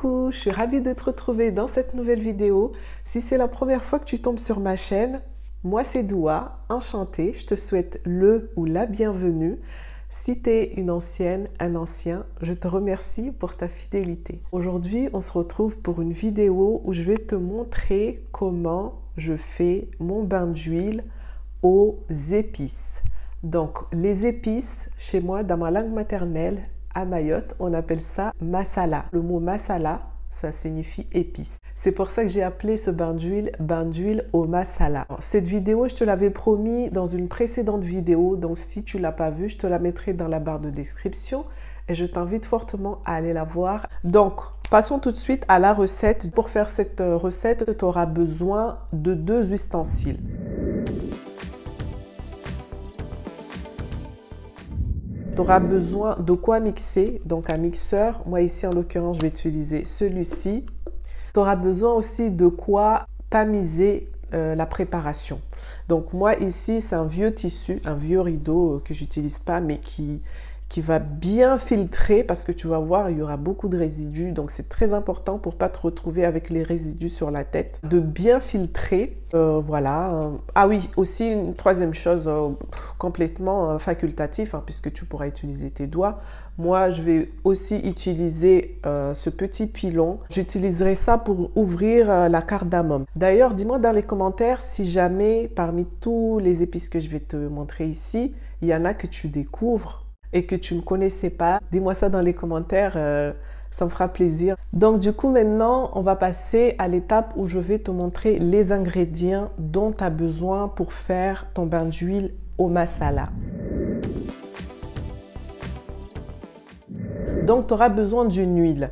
Coucou, je suis ravie de te retrouver dans cette nouvelle vidéo. Si c'est la première fois que tu tombes sur ma chaîne, moi c'est Doua, enchantée, je te souhaite le ou la bienvenue. Si tu es une ancienne, un ancien, je te remercie pour ta fidélité. Aujourd'hui, on se retrouve pour une vidéo où je vais te montrer comment je fais mon bain d'huile aux épices. Donc, les épices, chez moi, dans ma langue maternelle, à Mayotte, on appelle ça masala. Le mot masala, ça signifie épices. C'est pour ça que j'ai appelé ce bain d'huile au masala. Alors, cette vidéo, je te l'avais promis dans une précédente vidéo, donc si tu ne l'as pas vue, je te la mettrai dans la barre de description et je t'invite fortement à aller la voir. Donc, passons tout de suite à la recette. Pour faire cette recette, tu auras besoin de 2 ustensiles. Tu auras besoin de quoi mixer, donc un mixeur. Moi ici en l'occurrence je vais utiliser celui-ci. Tu auras besoin aussi de quoi tamiser la préparation. Donc moi ici c'est un vieux tissu, un vieux rideau que j'utilise pas mais qui va bien filtrer parce que tu vas voir il y aura beaucoup de résidus, donc c'est très important pour pas te retrouver avec les résidus sur la tête, de bien filtrer. Voilà. Ah oui, aussi une troisième chose complètement facultatif puisque tu pourras utiliser tes doigts. Moi je vais aussi utiliser ce petit pilon. J'utiliserai ça pour ouvrir la cardamome. D'ailleurs dis-moi dans les commentaires si jamais parmi tous les épices que je vais te montrer ici, il y en a que tu découvres et que tu ne connaissais pas. Dis-moi ça dans les commentaires, ça me fera plaisir. Donc du coup maintenant, on va passer à l'étape où je vais te montrer les ingrédients dont tu as besoin pour faire ton bain d'huile au masala. Donc tu auras besoin d'une huile.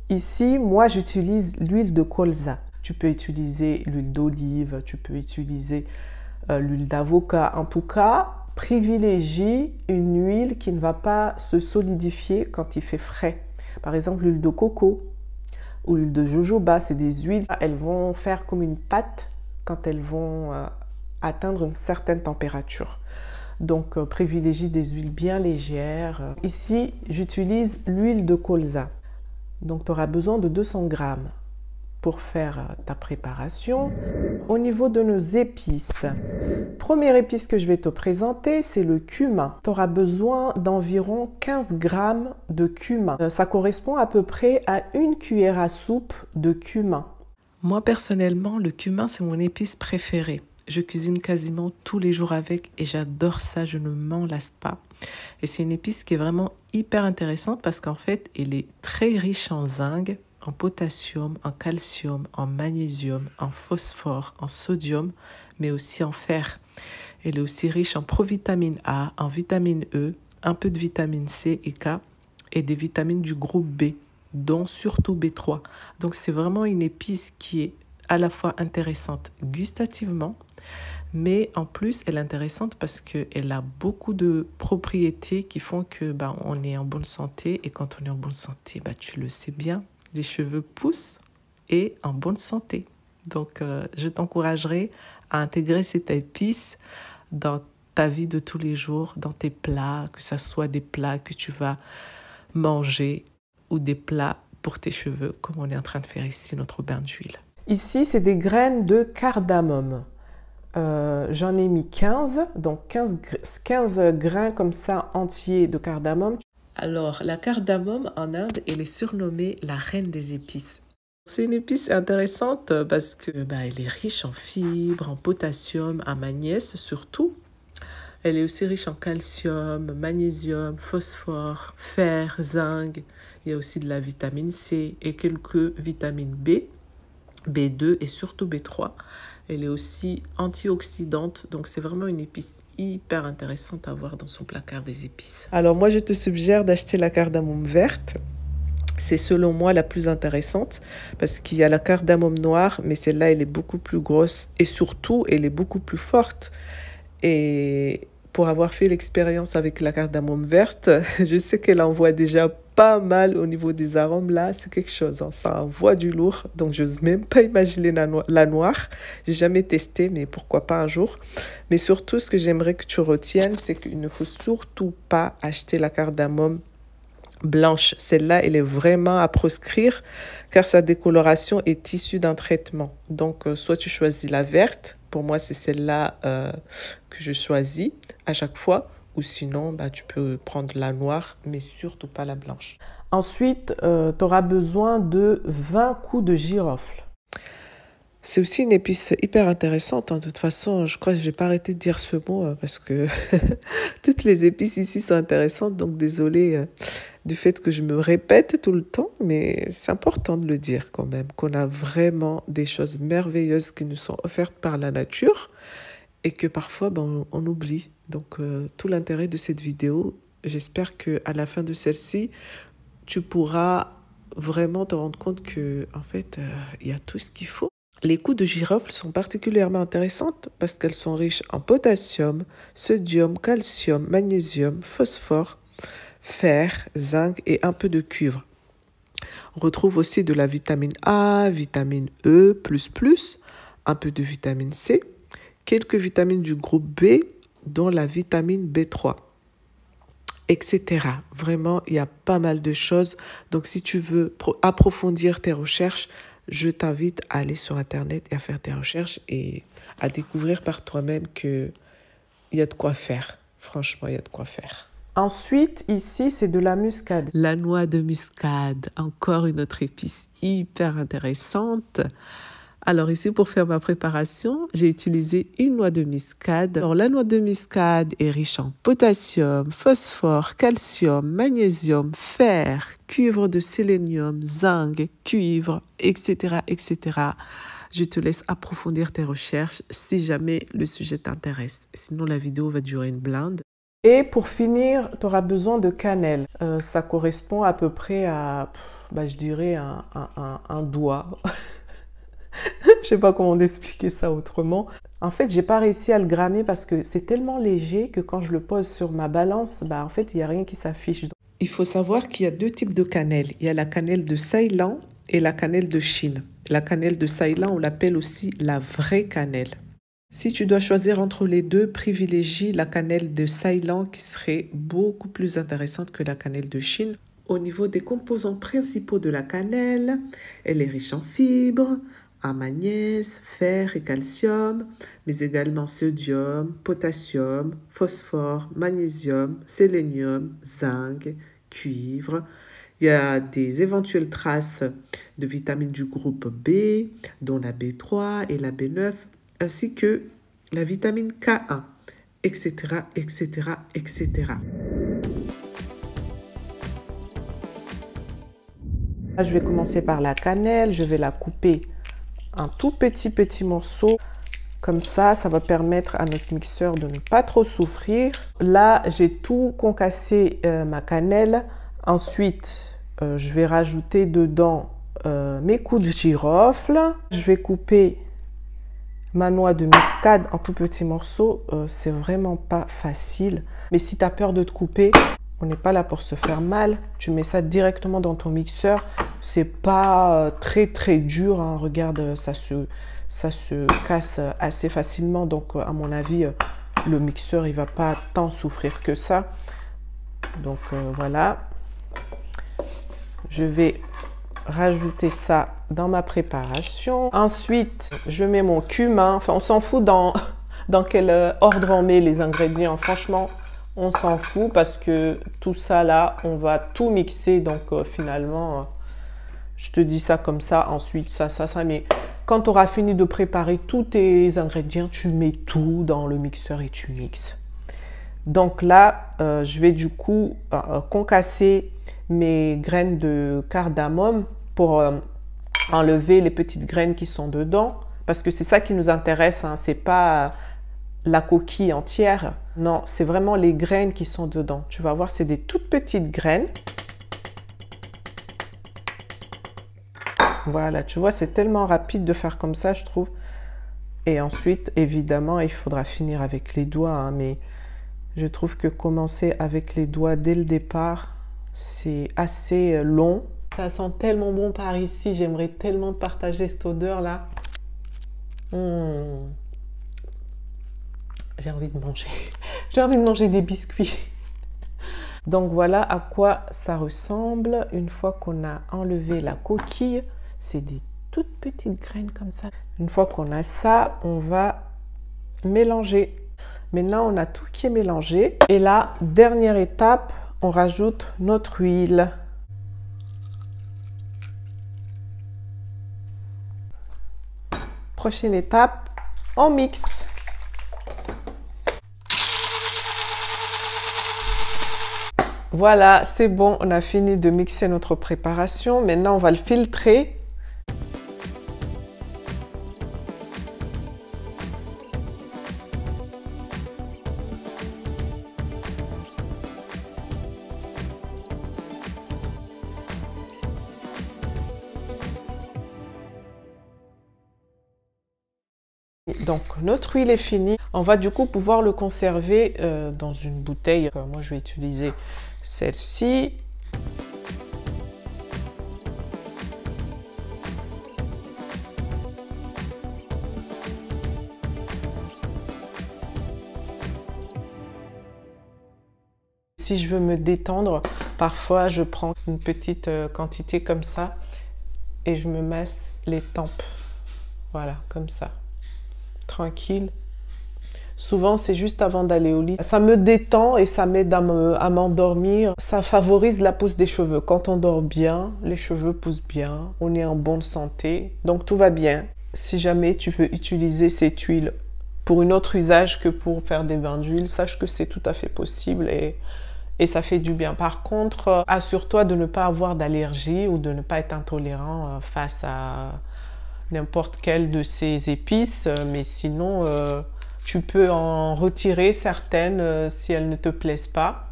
Ici, moi j'utilise l'huile de colza. Tu peux utiliser l'huile d'olive, tu peux utiliser l'huile d'avocat. En tout cas, privilégie une huile qui ne va pas se solidifier quand il fait frais. Par exemple, l'huile de coco ou l'huile de jojoba, c'est des huiles, elles vont faire comme une pâte quand elles vont atteindre une certaine température. Donc, privilégie des huiles bien légères. Ici, j'utilise l'huile de colza. Donc, tu auras besoin de 200 grammes pour faire ta préparation. Au niveau de nos épices, première épice que je vais te présenter, c'est le cumin. Tu auras besoin d'environ 15 grammes de cumin. Ça correspond à peu près à 1 cuillère à soupe de cumin. Moi, personnellement, le cumin, c'est mon épice préférée. Je cuisine quasiment tous les jours avec et j'adore ça, je ne m'en lasse pas. Et c'est une épice qui est vraiment hyper intéressante parce qu'en fait, elle est très riche en zinc, en potassium, en calcium, en magnésium, en phosphore, en sodium, mais aussi en fer. Elle est aussi riche en provitamine A, en vitamine E, un peu de vitamine C et K et des vitamines du groupe B, dont surtout B3. Donc c'est vraiment une épice qui est à la fois intéressante gustativement, mais en plus elle est intéressante parce qu'elle a beaucoup de propriétés qui font que on est en bonne santé, et quand on est en bonne santé, tu le sais bien, les cheveux poussent et en bonne santé. Donc, je t'encouragerai à intégrer cette épice dans ta vie de tous les jours, dans tes plats, que ce soit des plats que tu vas manger ou des plats pour tes cheveux, comme on est en train de faire ici, notre bain d'huile. Ici, c'est des graines de cardamome. J'en ai mis 15, donc 15 grains comme ça entiers de cardamome. Alors, la cardamome en Inde, elle est surnommée la reine des épices. C'est une épice intéressante parce que elle est riche en fibres, en potassium, en magnésium surtout. Elle est aussi riche en calcium, magnésium, phosphore, fer, zinc. Il y a aussi de la vitamine C et quelques vitamines B, B2 et surtout B3. Elle est aussi antioxydante, donc c'est vraiment une épice hyper intéressante à avoir dans son placard des épices. Alors moi, je te suggère d'acheter la cardamome verte. C'est selon moi la plus intéressante parce qu'il y a la cardamome noire, mais celle-là, elle est beaucoup plus grosse et surtout, elle est beaucoup plus forte. Et pour avoir fait l'expérience avec la cardamome verte, je sais qu'elle envoie déjà pas mal au niveau des arômes. Là, c'est quelque chose, ça envoie du lourd, donc je n'ose même pas imaginer la noire. J'ai jamais testé, mais pourquoi pas un jour. Mais surtout, ce que j'aimerais que tu retiennes, c'est qu'il ne faut surtout pas acheter la cardamome blanche. Celle-là, elle est vraiment à proscrire car sa décoloration est issue d'un traitement. Donc, soit tu choisis la verte. Pour moi, c'est celle-là que je choisis à chaque fois. Ou sinon, bah, tu peux prendre la noire, mais surtout pas la blanche. Ensuite, tu auras besoin de 20 coups de girofle. C'est aussi une épice hyper intéressante. Hein. De toute façon, je crois que je vais pas arrêter de dire ce mot parce que toutes les épices ici sont intéressantes. Donc, désolée du fait que je me répète tout le temps, mais c'est important de le dire quand même, qu'on a vraiment des choses merveilleuses qui nous sont offertes par la nature et que parfois, ben, on oublie. Donc, tout l'intérêt de cette vidéo, j'espère qu'à la fin de celle-ci, tu pourras vraiment te rendre compte que, en fait, il y a tout ce qu'il faut. Les coups de girofle sont particulièrement intéressantes parce qu'elles sont riches en potassium, sodium, calcium, magnésium, phosphore, fer, zinc et un peu de cuivre. On retrouve aussi de la vitamine A, vitamine E++, un peu de vitamine C, quelques vitamines du groupe B, dont la vitamine B3, etc. Vraiment, il y a pas mal de choses. Donc, si tu veux approfondir tes recherches, je t'invite à aller sur Internet et à faire tes recherches et à découvrir par toi-même qu'il y a de quoi faire. Franchement, il y a de quoi faire. Ensuite, ici, c'est de la muscade. La noix de muscade, encore une autre épice hyper intéressante. Alors ici, pour faire ma préparation, j'ai utilisé une noix de muscade. Alors la noix de muscade est riche en potassium, phosphore, calcium, magnésium, fer, cuivre de sélénium, zinc, cuivre, etc., etc. Je te laisse approfondir tes recherches si jamais le sujet t'intéresse. Sinon, la vidéo va durer une blinde. Et pour finir, tu auras besoin de cannelle. Ça correspond à peu près à, je dirais, un doigt. Je sais pas comment expliquer ça autrement. En fait, j'ai pas réussi à le grammer parce que c'est tellement léger que quand je le pose sur ma balance, en fait, il n'y a rien qui s'affiche. Il faut savoir qu'il y a deux types de cannelle. Il y a la cannelle de Ceylan et la cannelle de Chine. La cannelle de Ceylan, on l'appelle aussi la vraie cannelle. Si tu dois choisir entre les deux, privilégie la cannelle de Ceylan qui serait beaucoup plus intéressante que la cannelle de Chine. Au niveau des composants principaux de la cannelle, elle est riche en fibres, en magnésium, fer et calcium, mais également sodium, potassium, phosphore, magnésium, sélénium, zinc, cuivre. Il y a des éventuelles traces de vitamines du groupe B, dont la B3 et la B9, ainsi que la vitamine K1, etc., etc., etc. Là, je vais commencer par la cannelle, je vais la couper un tout petit morceau. Comme ça va permettre à notre mixeur de ne pas trop souffrir. Là, j'ai tout concassé ma cannelle. Ensuite, je vais rajouter dedans mes coups de girofle. Je vais couper ma noix de muscade en tout petits morceaux. C'est vraiment pas facile. Mais si tu as peur de te couper, on n'est pas là pour se faire mal. Tu mets ça directement dans ton mixeur. C'est pas très dur. Hein. Regarde, ça se casse assez facilement. Donc, à mon avis, le mixeur, il va pas tant souffrir que ça. Donc, voilà. Je vais rajouter ça dans ma préparation. Ensuite, je mets mon cumin. Enfin, on s'en fout dans quel ordre on met les ingrédients. Franchement, on s'en fout parce que tout ça là, on va tout mixer. Donc finalement, je te dis ça comme ça. Ensuite, ça. Mais quand tu auras fini de préparer tous tes ingrédients, tu mets tout dans le mixeur et tu mixes. Donc là, je vais du coup concasser mes graines de cardamome pour enlever les petites graines qui sont dedans. Parce que c'est ça qui nous intéresse. Hein. C'est pas la coquille entière. Non, c'est vraiment les graines qui sont dedans. Tu vas voir, c'est des toutes petites graines. Voilà, tu vois, c'est tellement rapide de faire comme ça, je trouve. Et ensuite, évidemment, il faudra finir avec les doigts. Hein, mais je trouve que commencer avec les doigts dès le départ, c'est assez long. Ça sent tellement bon par ici. J'aimerais tellement partager cette odeur-là. J'ai envie de manger. J'ai envie de manger des biscuits. Donc voilà à quoi ça ressemble une fois qu'on a enlevé la coquille. C'est des toutes petites graines comme ça. Une fois qu'on a ça, on va mélanger. Maintenant, on a tout qui est mélangé. Et là, dernière étape, on rajoute notre huile. Prochaine étape, on mixe. Voilà, c'est bon, on a fini de mixer notre préparation. Maintenant, on va le filtrer. Donc, notre huile est finie. On va du coup pouvoir le conserver dans une bouteille. Moi, je vais utiliser celle-ci. Si je veux me détendre, parfois je prends une petite quantité comme ça et je me masse les tempes. Voilà, comme ça. Tranquille. Souvent, c'est juste avant d'aller au lit. Ça me détend et ça m'aide à m'endormir. Ça favorise la pousse des cheveux. Quand on dort bien, les cheveux poussent bien. On est en bonne santé. Donc, tout va bien. Si jamais tu veux utiliser cette huile pour un autre usage que pour faire des bains d'huile, sache que c'est tout à fait possible et ça fait du bien. Par contre, assure-toi de ne pas avoir d'allergie ou de ne pas être intolérant face à n'importe quelle de ces épices, mais sinon tu peux en retirer certaines si elles ne te plaisent pas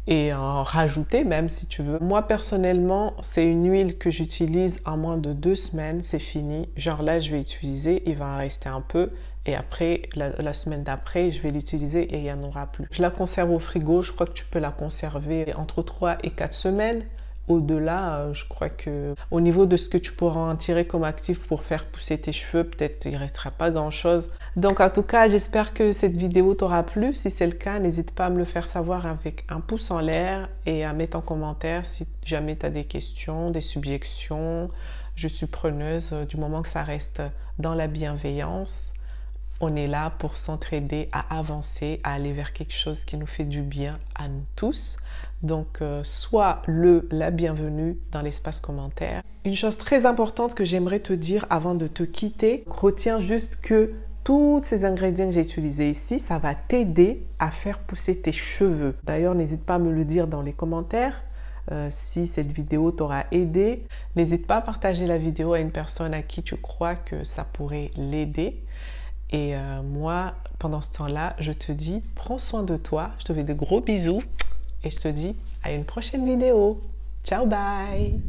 et en rajouter même si tu veux. Moi personnellement, c'est une huile que j'utilise en moins de 2 semaines, c'est fini. Genre là, je vais utiliser, il va en rester un peu et après, la semaine d'après, je vais l'utiliser et il n'y en aura plus. Je la conserve au frigo, je crois que tu peux la conserver entre 3 et 4 semaines. Au-delà, je crois que au niveau de ce que tu pourras en tirer comme actif pour faire pousser tes cheveux, peut-être il ne restera pas grand-chose. Donc en tout cas, j'espère que cette vidéo t'aura plu. Si c'est le cas, n'hésite pas à me le faire savoir avec un pouce en l'air et à mettre en commentaire si jamais tu as des questions, des subjections. Je suis preneuse du moment que ça reste dans la bienveillance. On est là pour s'entraider, à avancer, à aller vers quelque chose qui nous fait du bien à nous tous. Donc, sois la bienvenue dans l'espace commentaire. Une chose très importante que j'aimerais te dire avant de te quitter, retiens juste que tous ces ingrédients que j'ai utilisés ici, ça va t'aider à faire pousser tes cheveux. D'ailleurs, n'hésite pas à me le dire dans les commentaires. Si cette vidéo t'aura aidé, n'hésite pas à partager la vidéo à une personne à qui tu crois que ça pourrait l'aider. Et moi, pendant ce temps-là, je te dis, prends soin de toi. Je te fais de gros bisous et je te dis à une prochaine vidéo. Ciao, bye!